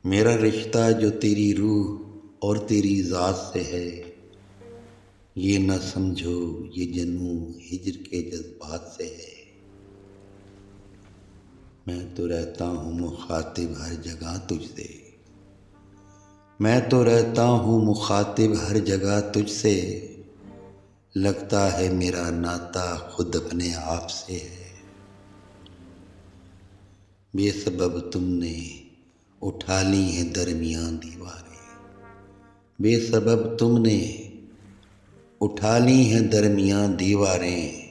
मेरा रिश्ता जो तेरी रूह और तेरी ज़ात से है, ये न समझो ये जनू हिज्र के जज्बात से है। मैं तो रहता हूँ मुखातिब हर जगह तुझसे, मैं तो रहता हूँ मुखातिब हर जगह तुझसे। लगता है मेरा नाता खुद अपने आप से है। बेसबब तुमने उठा ली हैं दरमियान दीवारें, बेसबब तुमने उठा ली हैं दरमियान दीवारें।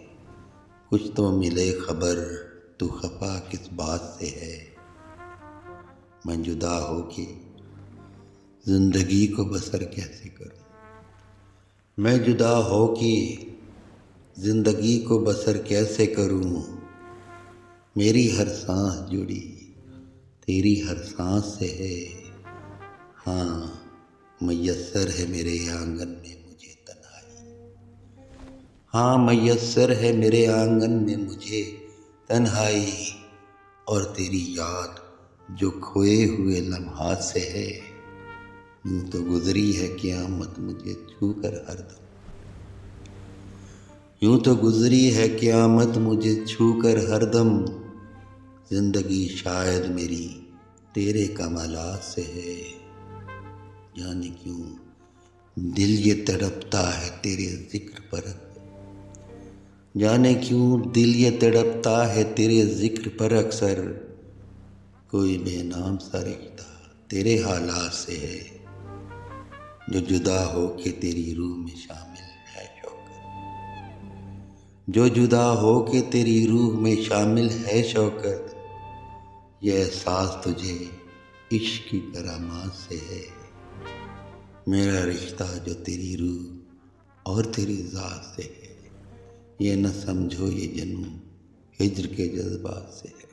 कुछ तो मिले खबर तू खफा किस बात से है। मैं जुदा होके जिंदगी को बसर कैसे करूं, मैं जुदा होके जिंदगी को बसर कैसे करूं। मेरी हर सांस जुड़ी तेरी हर सांस से है। हाँ, मयस्सर है मेरे आंगन में मुझे तन्हाई, हाँ मयस्सर है मेरे आंगन में मुझे तन्हाई। और तेरी याद जो खोए हुए लम्हात से है। यूं तो गुजरी है क़यामत मुझे छू कर हरदम, यूं तो गुजरी है क़यामत मुझे छू कर हरदम। जिंदगी शायद मेरी तेरे कमालात से है। जाने क्यों दिल ये तड़पता है तेरे जिक्र पर, जाने क्यों दिल ये तड़पता है तेरे जिक्र पर अक्सर। कोई बेनाम सा रिश्ता तेरे हालात से है, जो जुदा हो के तेरी रूह में शामिल है शौकत, जो जुदा हो के तेरी रूह में शामिल है शौकत। ये एहसास तुझे इश्क की करामात से है। मेरा रिश्ता जो तेरी रूह और तेरी ज़ात से है, ये न समझो ये जनू हिज्र के जज्बात से है।